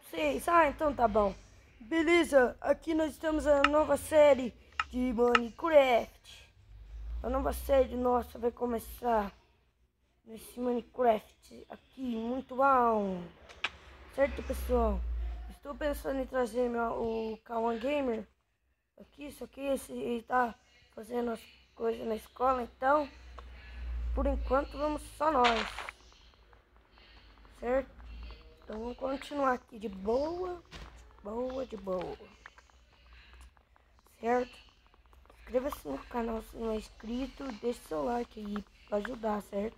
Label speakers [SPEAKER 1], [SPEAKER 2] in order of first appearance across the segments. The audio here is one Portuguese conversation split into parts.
[SPEAKER 1] Vocês, então tá bom. Beleza, aqui nós estamos na nova série de Minecraft. A nova série nossa vai começar nesse Minecraft aqui, muito bom. Certo, pessoal? Estou pensando em trazer o Kawan Gamer aqui, só que ele tá fazendo as coisas na escola, então por enquanto vamos só nós. Certo? Então vamos continuar aqui de boa. De boa. Certo? Inscreva-se no canal se não é inscrito. Deixe seu like aí pra ajudar, certo?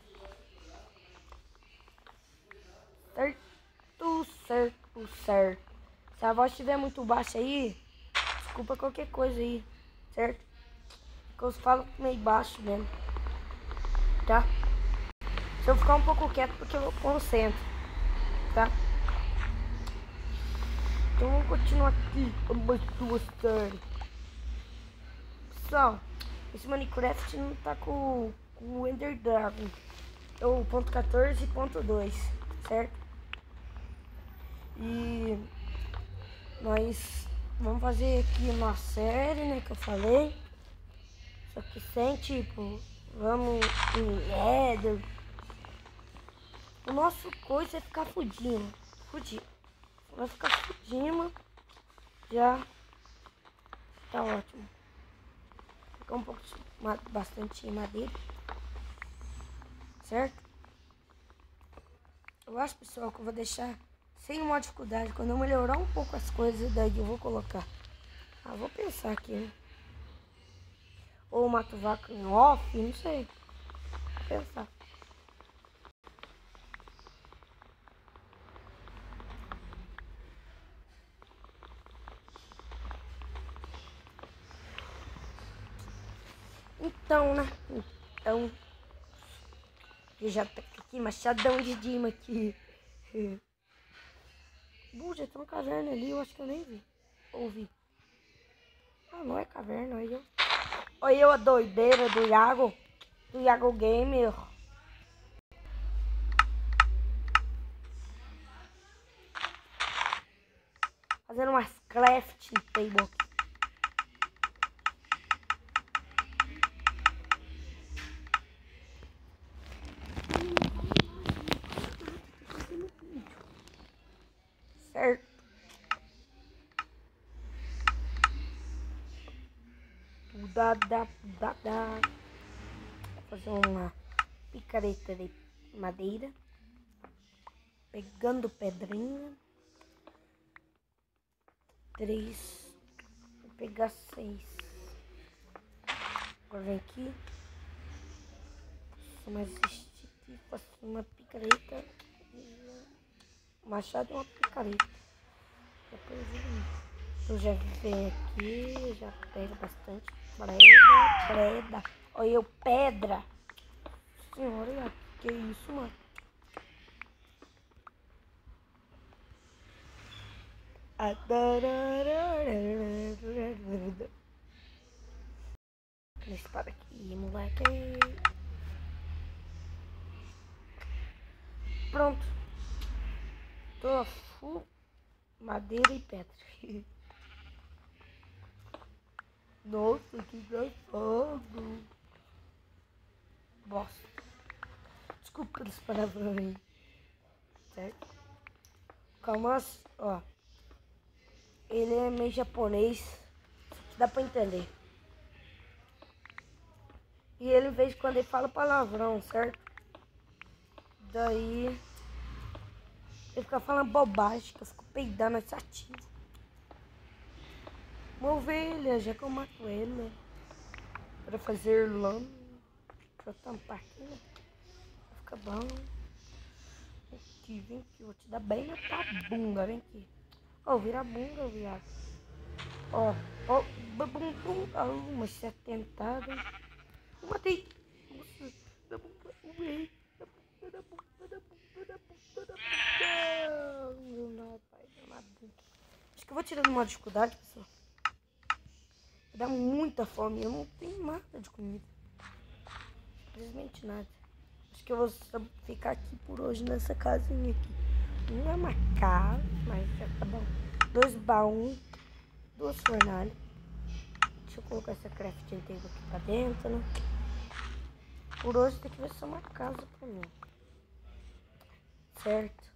[SPEAKER 1] Certo. Se a voz estiver muito baixa aí, desculpa qualquer coisa aí, certo? Porque eu falo meio baixo mesmo, tá? Se eu ficar um pouco quieto porque eu concentro, tá? Então vamos continuar aqui com mais duas séries. Pessoal, esse Minecraft não tá com o Ender Dragon. É o ponto 14.2, certo? E nós vamos fazer aqui uma série, né, que eu falei. Só que sem, tipo, vamos em Nether. O nosso coisa é ficar fudindo. Vai ficar fudindo. Já tá ótimo. Ficar um pouco, bastante madeira. Certo? Eu acho, pessoal, que eu vou deixar sem uma dificuldade. Quando eu melhorar um pouco as coisas, daí eu vou colocar. Vou pensar aqui, né? Ou mato vaca em off, não sei. Vou pensar. Então, né? Eu já tá aqui, machadão de Dima aqui. Já tem uma caverna ali, eu acho que eu nem vi. Ouvi. Não é caverna, olha eu. Olha eu, a doideira do Iago Gamer. Fazendo umas crafting table aqui. Certo? Vou fazer uma picareta de madeira. Pegando pedrinha. 3. Vou pegar 6. Agora vem aqui. Faço mais este aqui. Faço uma picareta. Um machado e uma picareta. Depois eu já venho aqui. Já pego bastante preda. Olha eu, pedra. Senhora, que isso, mano? Espada aqui, moleque. Pronto. Tô full madeira e pedra. Nossa, que gostoso. Bosta. Desculpa pelos palavrões aí. Certo? Calma, ó. Ele é meio japonês. Dá pra entender. E ele, em vez de quando ele fala palavrão, certo? Daí ele fica falando bobagem, que eu fico peidando ativo. Uma ovelha, já que eu mato ele, né? Pra fazer lã. Pra tampar aqui, né? Fica bom. Aqui, vem aqui, vou te dar bem na tua bunda, vem aqui. Vira a bunda, viado. Uma setentada. Matei. Nossa, da bunda, acho que eu vou tirando uma dificuldade, pessoal. Dá muita fome, eu não tenho nada de comida. Simplesmente nada. Acho que eu vou ficar aqui por hoje nessa casinha aqui. Não é uma casa, mas já tá bom. 2 baús, 2 fornalhas. Deixa eu colocar essa crafting table aqui pra dentro, né? Por hoje tem que ver só uma casa pra mim. Certo?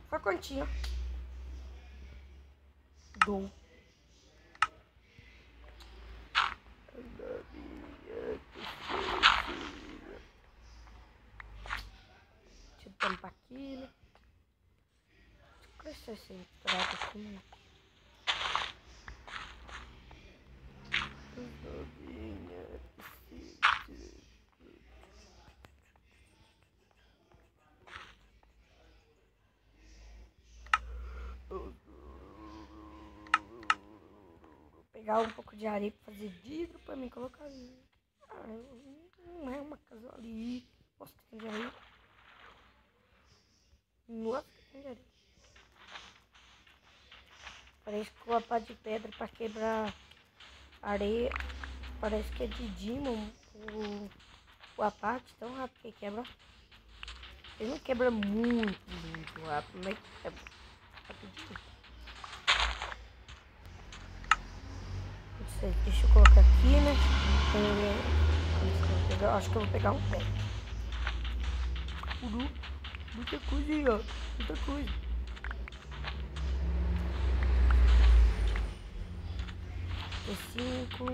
[SPEAKER 1] Foi quantinho. Dom. Deixa eu tampar aqui, né? Deixa eu crescer esse entrada aqui, né? Vou pegar um pouco de areia pra fazer vidro pra mim colocar ali. Não é uma casa ali. Nossa, que tem de areia. Nossa, que tem de areia. Parece que uma pá de pedra pra quebrar areia. Parece que é de Demon o apate tão rápido que quebra. Ele não quebra muito rápido, mas quebra rapidinho. Não sei, deixa eu colocar aqui, né? Eu acho que eu vou pegar um pé. Muita coisa aí, ó. Muita coisa. Tem 5.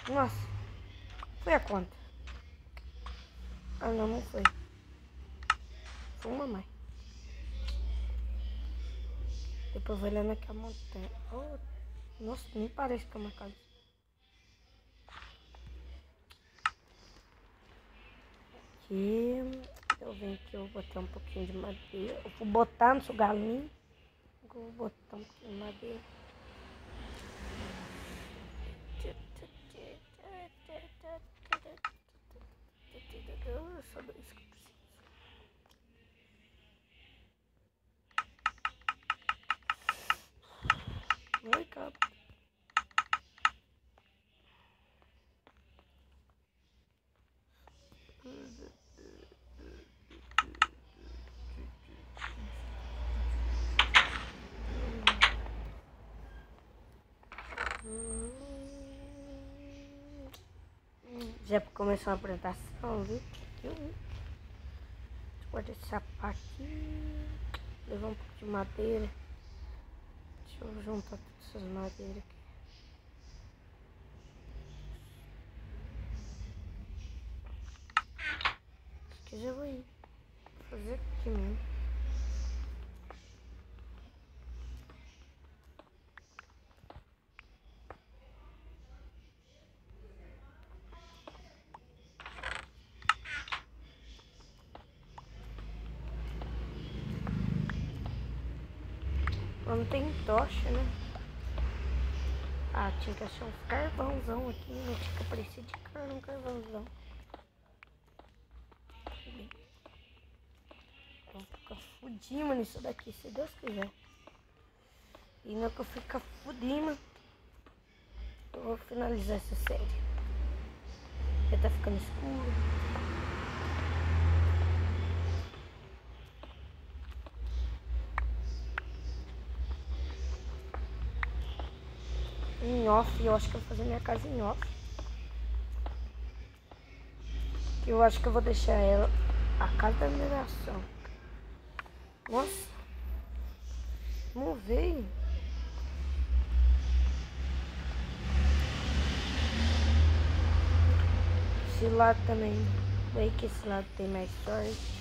[SPEAKER 1] Nossa, foi a conta. Ah, não, não foi. Foi uma mais. Depois vou olhar naquela montanha. Oh, nossa, nem parece que é uma casa. Aqui, eu venho aqui, eu vou botar um pouquinho de madeira. Eu vou botar no seu galinho. Eu vou botar um pouquinho de madeira. Só 2 que eu preciso. Vai, cara. Já começou a apresentação, viu? Deixa eu guardar esse sapato aqui. Levar um pouco de madeira. Deixa eu juntar todas essas madeiras aqui. Acho que já vou ir. Vou fazer aqui mesmo. Não tem tocha, né? Ah, tinha que achar uns carvãozão aqui, né? Tinha que aparecer de cara um carvãozão. Vou ficar fudinho nisso daqui, se Deus quiser. E não que eu ficar fudinho, eu vou finalizar essa série. Já tá ficando escuro. Em off, eu acho que eu vou fazer minha casa em off. Eu acho que eu vou deixar ela a casa da mineração. Nossa, não veio. Esse lado também. Vai que esse lado tem mais sorte.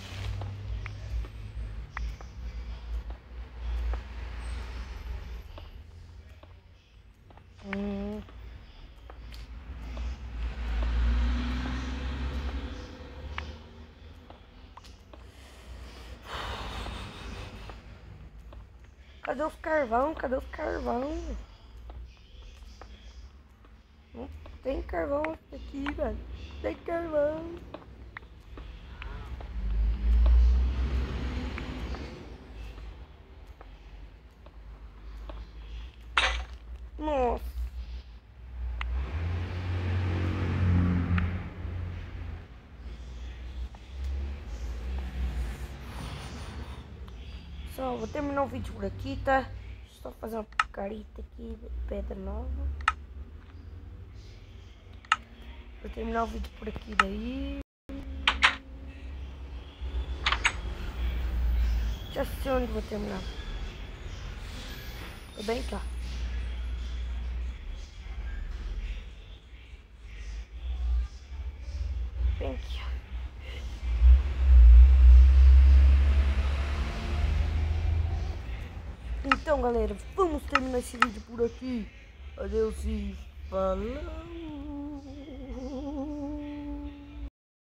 [SPEAKER 1] Cadê os carvão? Cadê os carvão? Não tem carvão aqui, velho. Não tem carvão. Pessoal, vou terminar o vídeo por aqui, tá? Só fazer uma carita aqui, pedra nova. Vou terminar o vídeo por aqui daí. Já sei onde vou terminar. Tô bem cá. Bem aqui, ó. Então, galera, vamos terminar esse vídeo por aqui. Adeus e falou.